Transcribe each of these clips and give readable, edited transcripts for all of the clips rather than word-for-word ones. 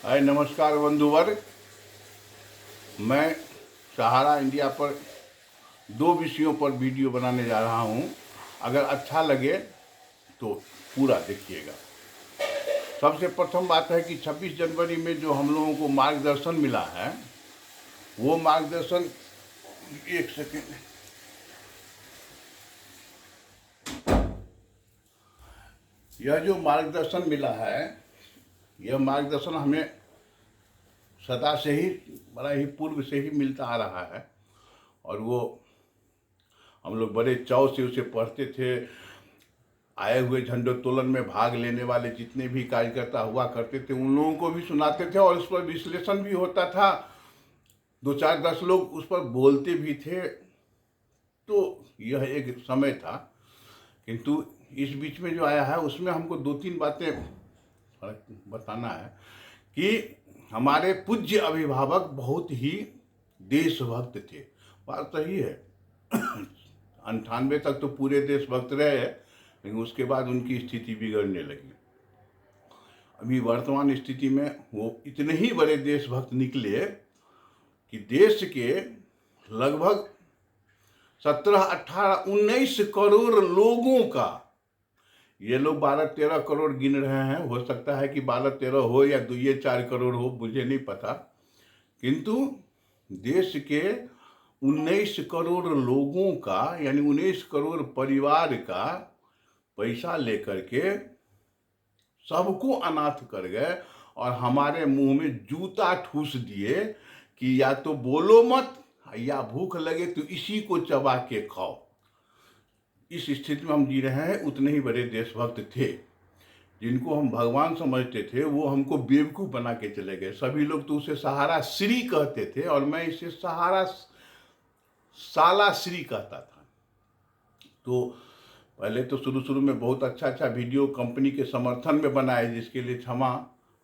हाय नमस्कार बंधुवर्ग। मैं सहारा इंडिया पर दो विषयों पर वीडियो बनाने जा रहा हूं। अगर अच्छा लगे तो पूरा देखिएगा। सबसे प्रथम बात है कि 26 जनवरी में जो हम लोगों को मार्गदर्शन मिला है, वो मार्गदर्शन, एक सेकेंड, यह जो मार्गदर्शन मिला है, यह मार्गदर्शन हमें सदा से ही, बड़ा ही पूर्व से ही मिलता आ रहा है। और वो हम लोग बड़े चाव से उसे पढ़ते थे। आए हुए झंडोत्तोलन में भाग लेने वाले जितने भी कार्यकर्ता हुआ करते थे, उन लोगों को भी सुनाते थे और उस पर विश्लेषण भी होता था। 2 4 10 लोग उस पर बोलते भी थे। तो यह एक समय था। किंतु इस बीच में जो आया है, उसमें हमको 2 3 बातें बताना है कि हमारे पूज्य अभिभावक बहुत ही देशभक्त थे। बात सही है। 98 तक तो पूरे देशभक्त रहे, लेकिन उसके बाद उनकी स्थिति बिगड़ने लगी। अभी वर्तमान स्थिति में वो इतने ही बड़े देशभक्त निकले कि देश के लगभग 17 18 19 करोड़ लोगों का, ये लोग 12 13 करोड़ गिन रहे हैं, हो सकता है कि 12 13 हो या 2 4 करोड़ हो, मुझे नहीं पता। किंतु देश के 19 करोड़ लोगों का, यानी 19 करोड़ परिवार का पैसा लेकर के सबको अनाथ कर गए और हमारे मुंह में जूता ठूस दिए कि या तो बोलो मत, या भूख लगे तो इसी को चबा के खाओ। इस स्थिति में हम जी रहे हैं। उतने ही बड़े देशभक्त थे। जिनको हम भगवान समझते थे, वो हमको बेवकूफ़ बना के चले गए। सभी लोग तो उसे सहारा श्री कहते थे और मैं इसे सहारा साला श्री कहता था। तो पहले तो शुरू शुरू में बहुत अच्छा अच्छा वीडियो कंपनी के समर्थन में बनाए, जिसके लिए क्षमा।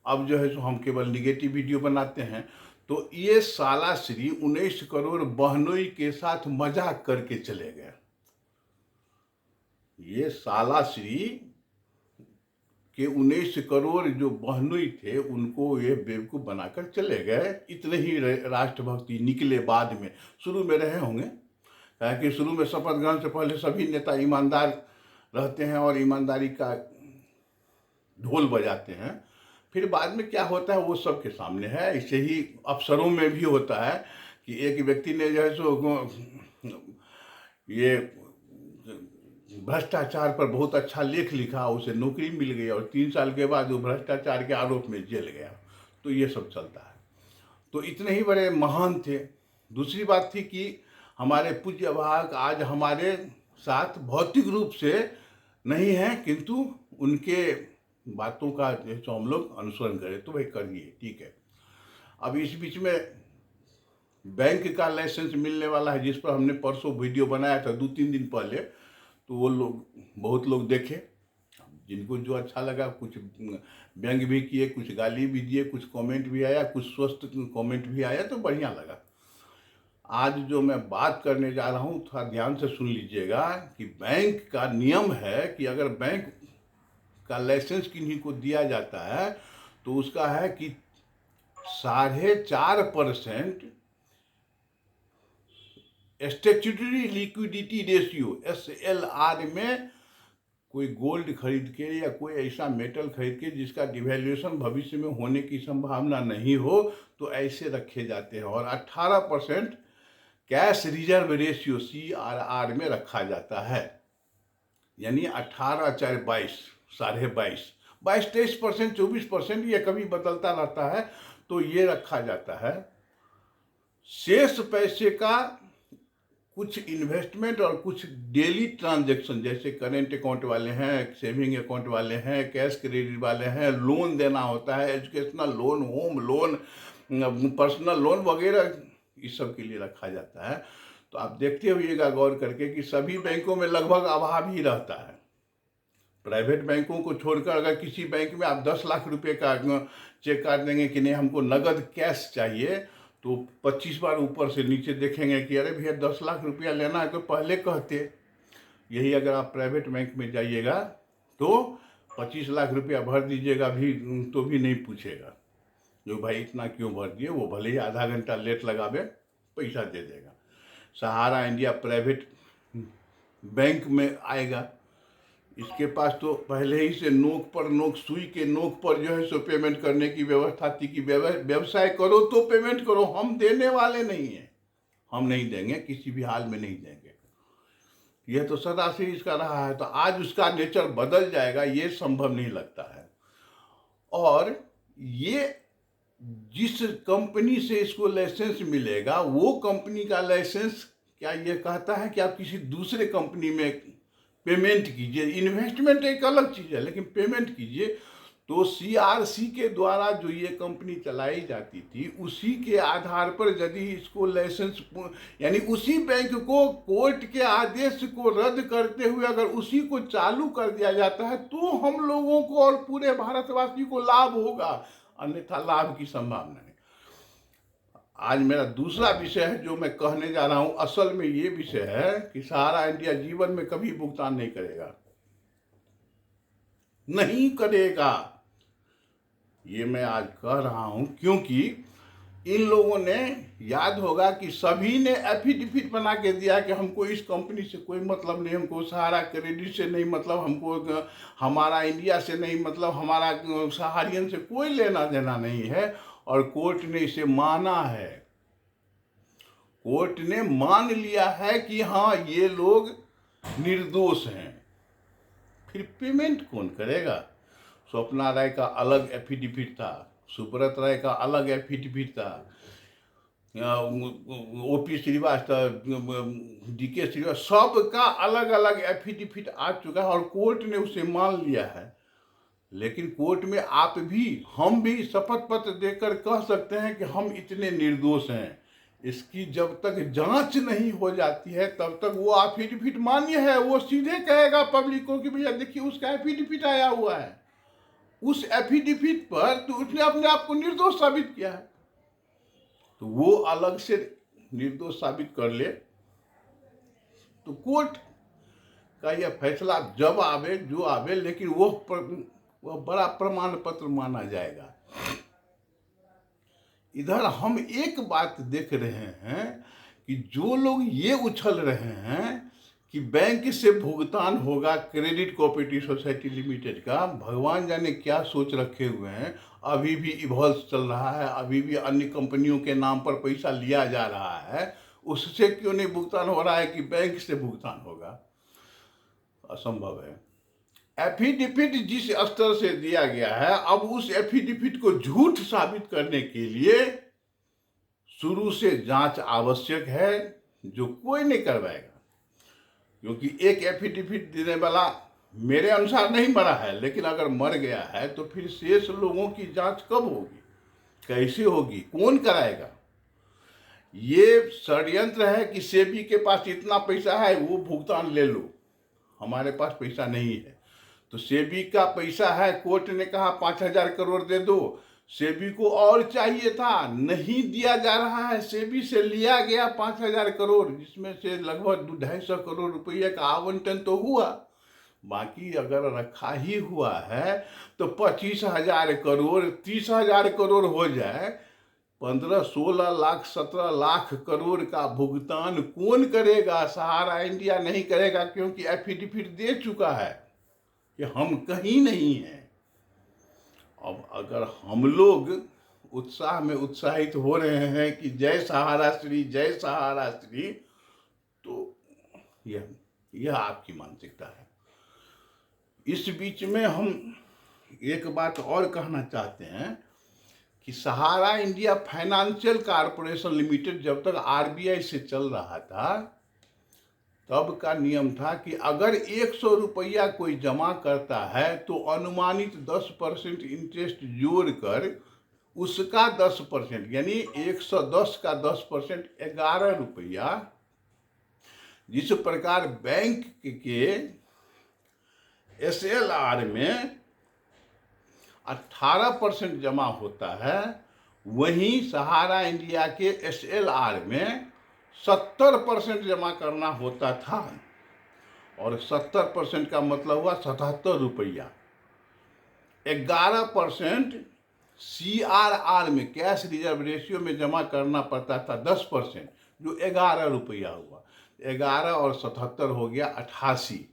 अब जो है सो हम केवल निगेटिव वीडियो बनाते हैं। तो ये साला श्री 19 करोड़ बहनोई के साथ मजाक करके चले गए। ये साला श्री के 19 करोड़ जो बहनोई थे, उनको ये बेवकूफ़ बनाकर चले गए। इतने ही राष्ट्रभक्ति निकले बाद में। शुरू में रहे होंगे, कि शुरू में शपथ ग्रहण से पहले सभी नेता ईमानदार रहते हैं और ईमानदारी का ढोल बजाते हैं। फिर बाद में क्या होता है वो सबके सामने है। ऐसे ही अफसरों में भी होता है कि एक व्यक्ति ने जो है सो ये भ्रष्टाचार पर बहुत अच्छा लेख लिखा, उसे नौकरी मिल गई और 3 साल के बाद वो भ्रष्टाचार के आरोप में जेल गया। तो ये सब चलता है। तो इतने ही बड़े महान थे। दूसरी बात थी कि हमारे पूज्य अभिभावक आज हमारे साथ भौतिक रूप से नहीं है, किंतु उनके बातों का जो हम लोग अनुसरण करें तो भाई करिए, ठीक है। अब इस बीच में बैंक का लाइसेंस मिलने वाला है, जिस पर हमने परसों वीडियो बनाया था 2 3 दिन पहले। तो वो लोग, बहुत लोग देखे, जिनको जो अच्छा लगा, कुछ व्यंग भी किए, कुछ गाली भी दिए, कुछ कमेंट भी आया, कुछ स्वस्थ कमेंट भी आया, तो बढ़िया लगा। आज जो मैं बात करने जा रहा हूँ, थोड़ा ध्यान से सुन लीजिएगा कि बैंक का नियम है कि अगर बैंक का लाइसेंस किन्हीं को दिया जाता है तो उसका है कि 4.5% स्टैट्यूटरी लिक्विडिटी रेशियो SLR में कोई गोल्ड खरीद के या कोई ऐसा मेटल खरीद के जिसका डिवैल्यूएशन भविष्य में होने की संभावना नहीं हो, तो ऐसे रखे जाते हैं। और 18% कैश रिजर्व रेशियो CRR में रखा जाता है। यानी 18 चाहे 22, 22.5, 22-23%, 24%, ये कभी बदलता रहता है। तो ये रखा जाता है। शेष पैसे का कुछ इन्वेस्टमेंट और कुछ डेली ट्रांजैक्शन, जैसे करेंट अकाउंट वाले हैं, सेविंग अकाउंट वाले हैं, कैश क्रेडिट वाले हैं, लोन देना होता है, educational loan, home loan, personal loan वगैरह, इस सब के लिए रखा जाता है। तो आप देखते होइएगा गौर करके कि सभी बैंकों में लगभग अभाव ही रहता है। प्राइवेट बैंकों को छोड़कर अगर किसी बैंक में आप 10 लाख रुपए का चेक काट देंगे कि नहीं हमको नगद कैश चाहिए, तो 25 बार ऊपर से नीचे देखेंगे कि अरे भैया 10 लाख रुपया लेना है तो पहले कहते। यही अगर आप प्राइवेट बैंक में जाइएगा तो 25 लाख रुपया भर दीजिएगा भी तो भी नहीं पूछेगा। जो भाई इतना क्यों भर दिए, वो भले ही आधा घंटा लेट लगावे, पैसा दे देगा। सहारा इंडिया प्राइवेट बैंक में आएगा, इसके पास तो पहले ही से नोक पर नोक, सुई के नोक पर जो है सो पेमेंट करने की व्यवस्था थी कि व्यवसाय करो तो पेमेंट करो, हम देने वाले नहीं हैं, हम नहीं देंगे, किसी भी हाल में नहीं देंगे। यह तो सदा से इसका रहा है, तो आज उसका नेचर बदल जाएगा ये संभव नहीं लगता है। और ये जिस कंपनी से इसको लाइसेंस मिलेगा, वो कंपनी का लाइसेंस क्या ये कहता है कि आप किसी दूसरे कंपनी में पेमेंट कीजिए? इन्वेस्टमेंट एक अलग चीज़ है, लेकिन पेमेंट कीजिए। तो सीआरसी के द्वारा जो ये कंपनी चलाई जाती थी, उसी के आधार पर यदि इसको लाइसेंस, यानी उसी बैंक को कोर्ट के आदेश को रद्द करते हुए अगर उसी को चालू कर दिया जाता है, तो हम लोगों को और पूरे भारतवासी को लाभ होगा, अन्यथा लाभ की संभावना नहीं। आज मेरा दूसरा विषय है जो मैं कहने जा रहा हूं, असल में ये विषय है कि सहारा इंडिया जीवन में कभी भुगतान नहीं करेगा, नहीं करेगा। ये मैं आज कह रहा हूं क्योंकि इन लोगों ने, याद होगा कि सभी ने एफिडेविट बना के दिया कि हमको इस कंपनी से कोई मतलब नहीं, हमको सहारा क्रेडिट से नहीं मतलब, हमको हमारा इंडिया से नहीं मतलब, हमारा सहारियन से कोई लेना देना नहीं है। और कोर्ट ने इसे माना है, कोर्ट ने मान लिया है कि हाँ ये लोग निर्दोष हैं। फिर पेमेंट कौन करेगा? स्वप्ना राय का अलग एफिडेविट था, सुब्रत राय का अलग एफिडेविट था, ओपी श्रीवास्तव, डीके श्रीवास्तव, सबका अलग अलग एफिडेविट आ चुका है और कोर्ट ने उसे मान लिया है। लेकिन कोर्ट में आप भी, हम भी शपथ पत्र देकर कह सकते हैं कि हम इतने निर्दोष हैं। इसकी जब तक जांच नहीं हो जाती है तब तक वो एफिडेविट मान्य है। वो सीधे कहेगा पब्लिक को कि भैया देखिए उसका एफिडेविट आया हुआ है, उस एफिडेविट पर तो उसने अपने आप को निर्दोष साबित किया है। तो वो अलग से निर्दोष साबित कर ले तो कोर्ट का यह फैसला जब आवे जो आवे, लेकिन वह बड़ा प्रमाण पत्र माना जाएगा। इधर हम एक बात देख रहे हैं कि जो लोग ये उछल रहे हैं कि बैंक से भुगतान होगा क्रेडिट कोऑपरेटिव सोसाइटी लिमिटेड का, भगवान जाने क्या सोच रखे हुए हैं। अभी भी इवॉल्व चल रहा है, अभी भी अन्य कंपनियों के नाम पर पैसा लिया जा रहा है, उससे क्यों नहीं भुगतान हो रहा है कि बैंक से भुगतान होगा? असंभव है। एफिडेविट जिस स्तर से दिया गया है, अब उस एफिडेविट को झूठ साबित करने के लिए शुरू से जांच आवश्यक है, जो कोई नहीं करवाएगा। क्योंकि एक एफिडेविट देने वाला मेरे अनुसार नहीं मरा है, लेकिन अगर मर गया है तो फिर शेष लोगों की जांच कब होगी, कैसे होगी, कौन कराएगा? ये षड्यंत्र है कि सेबी के पास इतना पैसा है, वो भुगतान ले लो, हमारे पास पैसा नहीं है। तो सेबी का पैसा है, कोर्ट ने कहा 5,000 करोड़ दे दो, सेबी को और चाहिए था, नहीं दिया जा रहा है। सेबी से लिया गया 5,000 करोड़, जिसमें से लगभग 250 करोड़ रुपये का आवंटन तो हुआ, बाकी अगर रखा ही हुआ है तो 25,000 करोड़, 30,000 करोड़ हो जाए, 15, 16 लाख, 17 लाख करोड़ का भुगतान कौन करेगा? सहारा इंडिया नहीं करेगा, क्योंकि एफिडेविट दे चुका है कि हम कहीं नहीं हैं। अब अगर हम लोग उत्साह में उत्साहित हो रहे हैं कि जय सहारा श्री, जय सहारा श्री, तो यह आपकी मानसिकता है। इस बीच में हम एक बात और कहना चाहते हैं कि सहारा इंडिया फाइनेंशियल कॉर्पोरेशन लिमिटेड जब तक आरबीआई से चल रहा था, तब का नियम था कि अगर 100 रुपया कोई जमा करता है तो अनुमानित 10% इंटरेस्ट जोड़कर उसका 10%, यानी 110 का 10% 11 रुपया, जिस प्रकार बैंक के एसएलआर में 18% जमा होता है, वहीं सहारा इंडिया के एसएलआर में 70% जमा करना होता था। और 70% का मतलब हुआ 77 रुपया। 11% CRR में कैश रिजर्व रेशियो में जमा करना पड़ता था 10%, जो 11 रुपया हुआ। 11 और 77 हो गया 88।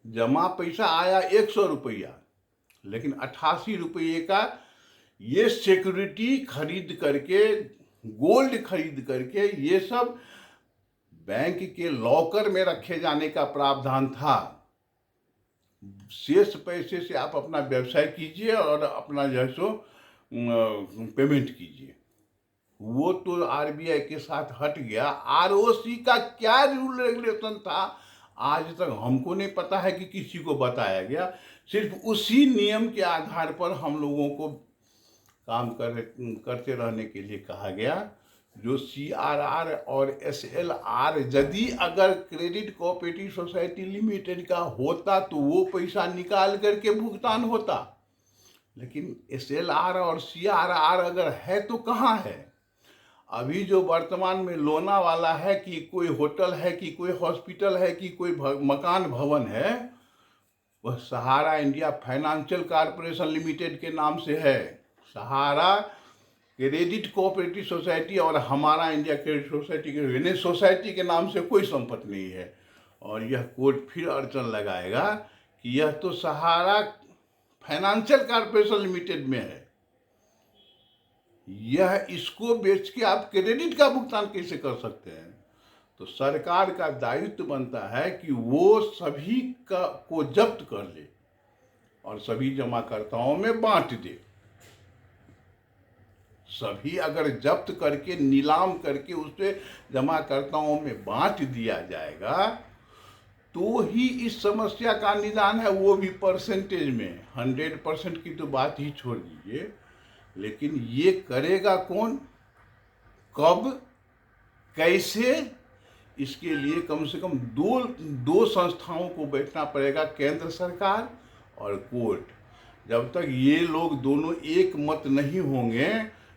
जमा पैसा आया 100 रुपया, लेकिन 88 रुपये का ये सिक्योरिटी खरीद करके, गोल्ड खरीद करके, ये सब बैंक के लॉकर में रखे जाने का प्रावधान था। शेष पैसे से आप अपना व्यवसाय कीजिए और अपना जो है सो पेमेंट कीजिए। वो तो RBI के साथ हट गया। ROC का क्या रूल रेगुलेशन था आज तक हमको नहीं पता है कि किसी को बताया गया। सिर्फ उसी नियम के आधार पर हम लोगों को काम करते रहने के लिए कहा गया। जो CRR और SLR यदि अगर क्रेडिट कोऑपरेटिव सोसाइटी लिमिटेड का होता तो वो पैसा निकाल करके भुगतान होता, लेकिन SLR और CRR अगर है तो कहाँ है? अभी जो वर्तमान में लोनावाला है कि कोई होटल है कि कोई हॉस्पिटल है कि कोई मकान भवन है, वह सहारा इंडिया फाइनेंशियल कॉर्पोरेशन लिमिटेड के नाम से है। सहारा क्रेडिट कोऑपरेटिव सोसाइटी और हमारा इंडिया क्रेडिट सोसाइटी के सोसाइटी के नाम से कोई संपत्ति नहीं है। और यह कोर्ट फिर अड़चन लगाएगा कि यह तो सहारा फाइनेंशियल कॉर्पोरेशन लिमिटेड में है, यह इसको बेच के आप क्रेडिट का भुगतान कैसे कर सकते हैं? तो सरकार का दायित्व बनता है कि वो सभी को जब्त कर ले और सभी जमाकर्ताओं में बांट दे। सभी अगर जब्त करके नीलाम करके उसे जमाकर्ताओं में बांट दिया जाएगा तो ही इस समस्या का निदान है, वो भी परसेंटेज में। 100% की तो बात ही छोड़ दीजिए, लेकिन ये करेगा कौन, कब, कैसे? इसके लिए कम से कम दो संस्थाओं को बैठना पड़ेगा, केंद्र सरकार और कोर्ट। जब तक ये लोग दोनों एक मत नहीं होंगे,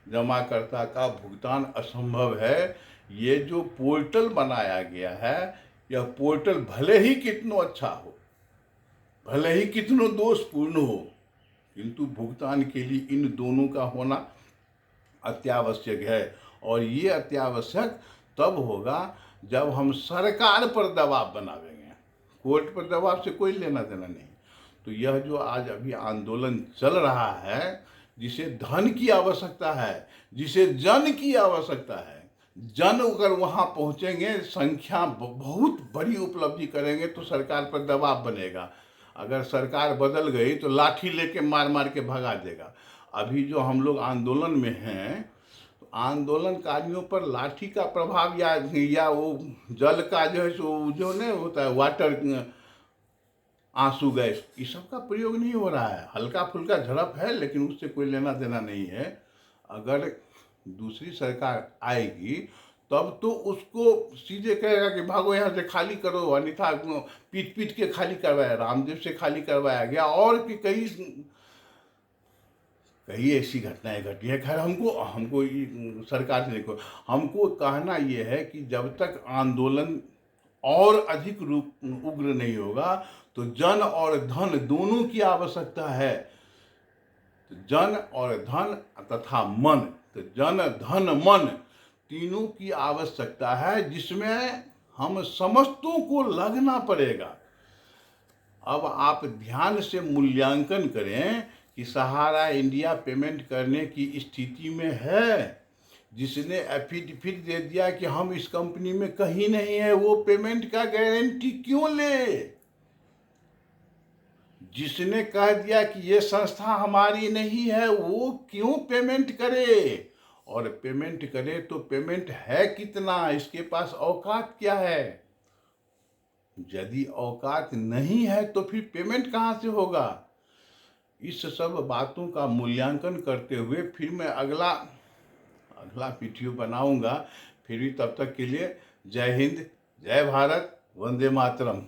जमाकर्ता का भुगतान असंभव है। ये जो पोर्टल बनाया गया है, यह पोर्टल भले ही कितना अच्छा हो, भले ही कितना दोषपूर्ण हो, किंतु भुगतान के लिए इन दोनों का होना अत्यावश्यक है। और ये अत्यावश्यक तब होगा जब हम सरकार पर दबाव बनावेंगे। कोर्ट पर दबाव से कोई लेना देना नहीं। तो यह जो आज अभी आंदोलन चल रहा है, जिसे धन की आवश्यकता है, जिसे जन की आवश्यकता है, जन अगर वहाँ पहुँचेंगे, संख्या बहुत बड़ी उपलब्धि करेंगे तो सरकार पर दबाव बनेगा। अगर सरकार बदल गई तो लाठी लेके मार मार के भगा देगा। अभी जो हम लोग आंदोलन में हैं, तो आंदोलनकारियों पर लाठी का प्रभाव या वो जल का जो है जो नहीं होता है, वाटर, आंसू गैस, इस सब का प्रयोग नहीं हो रहा है। हल्का फुल्का झड़प है, लेकिन उससे कोई लेना देना नहीं है। अगर दूसरी सरकार आएगी तब तो उसको सीधे कहेगा कि भागो यहाँ से, खाली करो, अन्यथा पीट पीट के खाली करवाया। रामदेव से खाली करवाया गया और कि कई ऐसी घटनाएं घटी है। खैर हमको सरकार से देखो, हमको कहना ये है कि जब तक आंदोलन और अधिक रूप उग्र नहीं होगा तो जन और धन दोनों की आवश्यकता है। तो जन और धन तथा मन, तो जन धन मन तीनों की आवश्यकता है, जिसमें हम समस्तों को लगना पड़ेगा। अब आप ध्यान से मूल्यांकन करें कि सहारा इंडिया पेमेंट करने की स्थिति में है। जिसने एफिडेविट दे दिया कि हम इस कंपनी में कहीं नहीं है, वो पेमेंट का गारंटी क्यों ले? जिसने कह दिया कि ये संस्था हमारी नहीं है, वो क्यों पेमेंट करे? और पेमेंट करे तो पेमेंट है कितना, इसके पास औकात क्या है? यदि औकात नहीं है तो फिर पेमेंट कहाँ से होगा? इस सब बातों का मूल्यांकन करते हुए फिर मैं अगला वीडियो बनाऊंगा। फिर भी तब तक के लिए जय हिंद, जय भारत, वंदे मातरम।